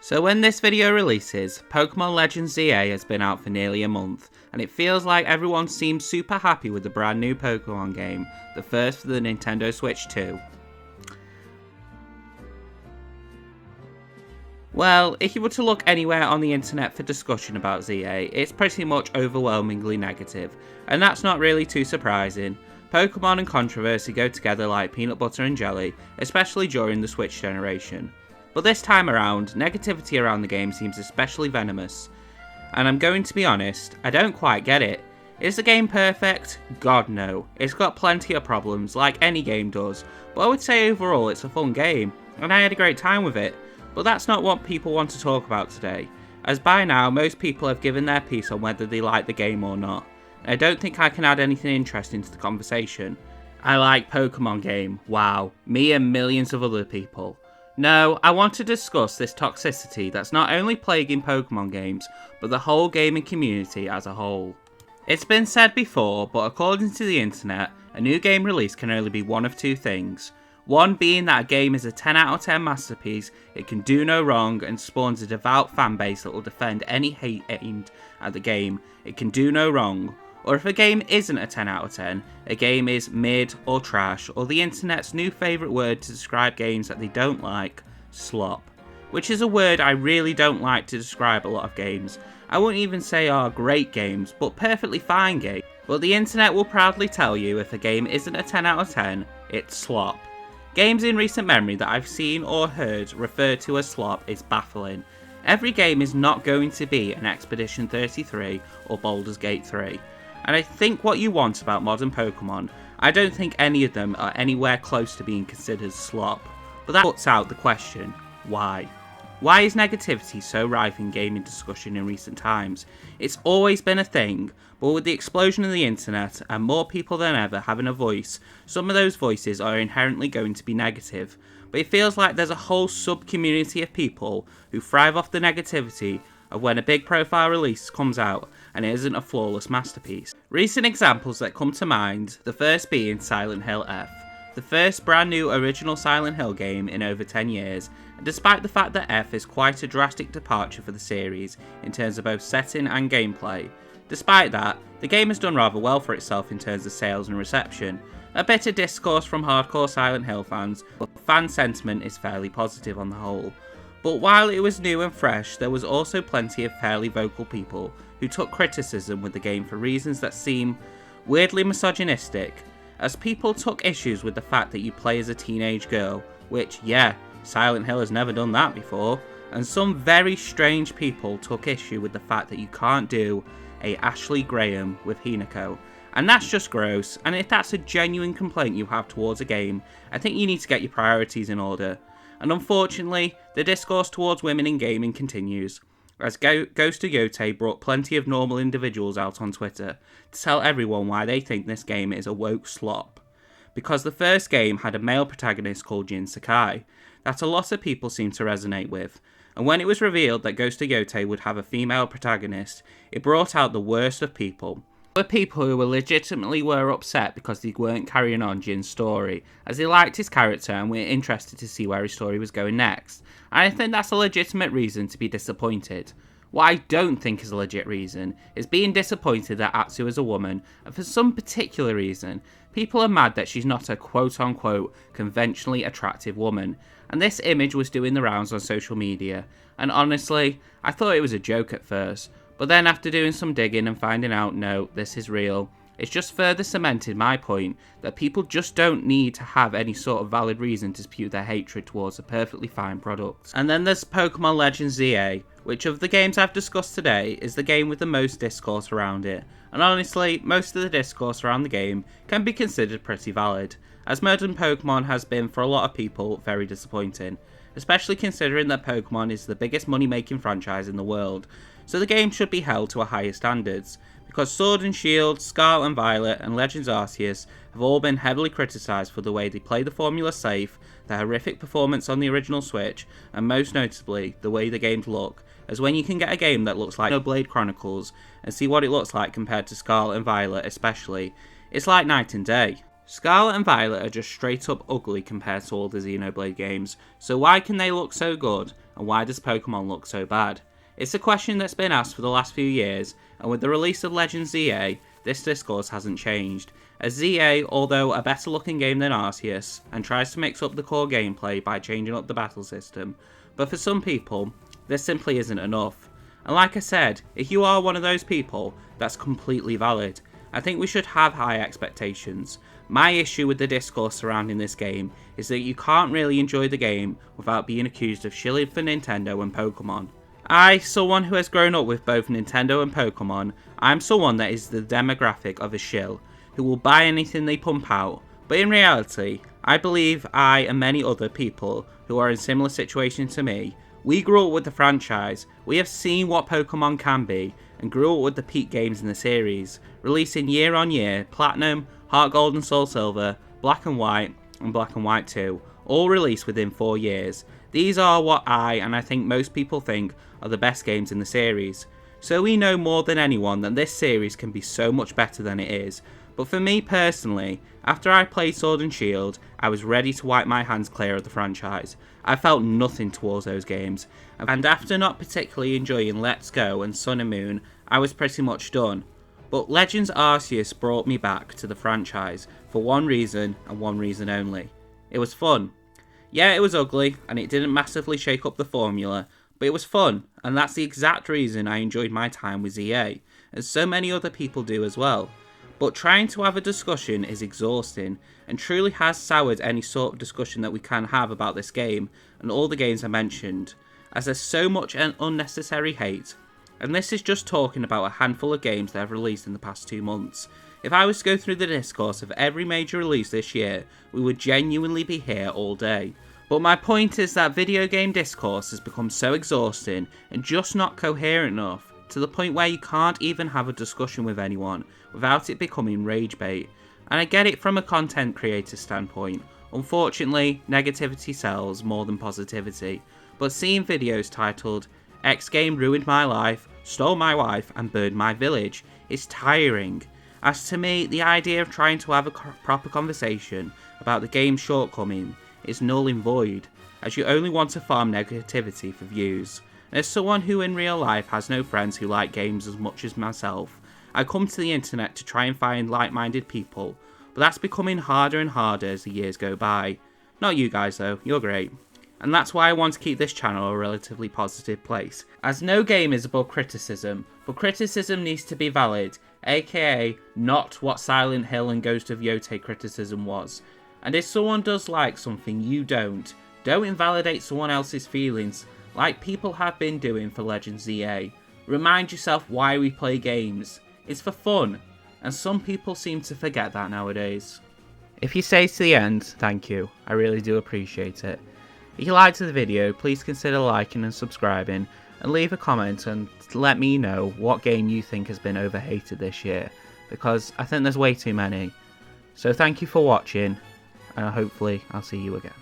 So when this video releases, Pokemon Legends ZA has been out for nearly a month, and it feels like everyone seems super happy with the brand new Pokemon game, the first for the Nintendo Switch 2. Well, if you were to look anywhere on the internet for discussion about ZA, it's pretty much overwhelmingly negative, and that's not really too surprising. Pokemon and controversy go together like peanut butter and jelly, especially during the Switch generation. But this time around, negativity around the game seems especially venomous. And I'm going to be honest, I don't quite get it. Is the game perfect? God no. It's got plenty of problems, like any game does, but I would say overall it's a fun game, and I had a great time with it. But that's not what people want to talk about today, as by now most people have given their piece on whether they like the game or not. I don't think I can add anything interesting to the conversation. I like Pokemon game, wow, me and millions of other people. No, I want to discuss this toxicity that's not only plaguing Pokemon games, but the whole gaming community as a whole. It's been said before, but according to the internet, a new game release can only be one of two things. One being that a game is a 10 out of 10 masterpiece, it can do no wrong and spawns a devout fanbase that will defend any hate aimed at the game, it can do no wrong. Or if a game isn't a 10 out of 10, a game is mid or trash, or the internet's new favourite word to describe games that they don't like, slop. Which is a word I really don't like to describe a lot of games. I wouldn't even say are great games, but perfectly fine games. But the internet will proudly tell you if a game isn't a 10 out of 10, it's slop. Games in recent memory that I've seen or heard referred to as slop is baffling. Every game is not going to be an Expedition 33 or Baldur's Gate 3. And I think what you want about modern Pokemon, I don't think any of them are anywhere close to being considered slop. But that puts out the question, why? Why is negativity so rife in gaming discussion in recent times? It's always been a thing, but with the explosion of the internet and more people than ever having a voice, some of those voices are inherently going to be negative. But it feels like there's a whole sub-community of people who thrive off the negativity of when a big profile release comes out and it isn't a flawless masterpiece. Recent examples that come to mind, the first being Silent Hill F, the first brand new original Silent Hill game in over 10 years, and despite the fact that F is quite a drastic departure for the series in terms of both setting and gameplay, despite that, the game has done rather well for itself in terms of sales and reception. A bit of discourse from hardcore Silent Hill fans, but fan sentiment is fairly positive on the whole. But while it was new and fresh, there was also plenty of fairly vocal people who took criticism with the game for reasons that seem weirdly misogynistic, as people took issues with the fact that you play as a teenage girl, which, yeah, Silent Hill has never done that before, and some very strange people took issue with the fact that you can't do a Ashley Graham with Hinako, and that's just gross, and if that's a genuine complaint you have towards a game, I think you need to get your priorities in order. And unfortunately, the discourse towards women in gaming continues, as Ghost of Yotei brought plenty of normal individuals out on Twitter to tell everyone why they think this game is a woke slop. Because the first game had a male protagonist called Jin Sakai, that a lot of people seem to resonate with, and when it was revealed that Ghost of Yotei would have a female protagonist, it brought out the worst of people. There were people who legitimately were upset because they weren't carrying on Jin's story, as they liked his character and were interested to see where his story was going next, and I think that's a legitimate reason to be disappointed. What I don't think is a legit reason is being disappointed that Atsu is a woman, and for some particular reason, people are mad that she's not a quote-unquote conventionally attractive woman, and this image was doing the rounds on social media, and honestly, I thought it was a joke at first. But then after doing some digging and finding out, no, this is real, it's just further cemented my point that people just don't need to have any sort of valid reason to spew their hatred towards a perfectly fine product. And then there's Pokemon Legends ZA, which of the games I've discussed today is the game with the most discourse around it. And honestly, most of the discourse around the game can be considered pretty valid, as modern Pokemon has been for a lot of people very disappointing, especially considering that Pokemon is the biggest money-making franchise in the world. So the game should be held to a higher standards, because Sword and Shield, Scarlet and Violet, and Legends Arceus have all been heavily criticised for the way they play the formula safe, the horrific performance on the original Switch, and most notably, the way the games look, as when you can get a game that looks like Xenoblade Chronicles, and see what it looks like compared to Scarlet and Violet especially, it's like night and day. Scarlet and Violet are just straight up ugly compared to all the Xenoblade games, so why can they look so good, and why does Pokemon look so bad? It's a question that's been asked for the last few years, and with the release of Legends ZA, this discourse hasn't changed, as ZA, although a better looking game than Arceus, and tries to mix up the core gameplay by changing up the battle system, but for some people, this simply isn't enough. And like I said, if you are one of those people, that's completely valid. I think we should have high expectations. My issue with the discourse surrounding this game is that you can't really enjoy the game without being accused of shilling for Nintendo and Pokemon. I, someone who has grown up with both Nintendo and Pokemon, I'm someone that is the demographic of a shill, who will buy anything they pump out, but in reality, I believe I and many other people who are in similar situations to me, we grew up with the franchise, we have seen what Pokemon can be, and grew up with the peak games in the series, releasing year on year, Platinum, Heart Gold and Soul Silver, Black and White 2, all released within 4 years. These are what I, and I think most people think, are the best games in the series. So we know more than anyone that this series can be so much better than it is. But for me personally, after I played Sword and Shield, I was ready to wipe my hands clear of the franchise. I felt nothing towards those games, and after not particularly enjoying Let's Go and Sun and Moon, I was pretty much done. But Legends Arceus brought me back to the franchise for one reason and one reason only. It was fun. Yeah, it was ugly, and it didn't massively shake up the formula, but it was fun, and that's the exact reason I enjoyed my time with ZA, as so many other people do as well. But trying to have a discussion is exhausting, and truly has soured any sort of discussion that we can have about this game, and all the games I mentioned, as there's so much unnecessary hate. And this is just talking about a handful of games that have released in the past 2 months. If I was to go through the discourse of every major release this year, we would genuinely be here all day. But my point is that video game discourse has become so exhausting and just not coherent enough, to the point where you can't even have a discussion with anyone without it becoming rage bait. And I get it from a content creator standpoint. Unfortunately, negativity sells more than positivity. But seeing videos titled, X game ruined my life, stole my wife and burned my village, is tiring. As to me, the idea of trying to have a proper conversation about the game's shortcoming is null and void, as you only want to farm negativity for views. And as someone who in real life has no friends who like games as much as myself, I come to the internet to try and find like-minded people, but that's becoming harder and harder as the years go by. Not you guys though, you're great. And that's why I want to keep this channel a relatively positive place, as no game is above criticism, but criticism needs to be valid, aka not what Silent Hill and Ghost of Yotei criticism was. And if someone does like something you don't invalidate someone else's feelings, like people have been doing for Legends ZA. Remind yourself why we play games. It's for fun, and some people seem to forget that nowadays. If you stay to the end, thank you, I really do appreciate it. If you liked the video, please consider liking and subscribing, and leave a comment and let me know what game you think has been overhated this year, because I think there's way too many. So thank you for watching, and hopefully I'll see you again.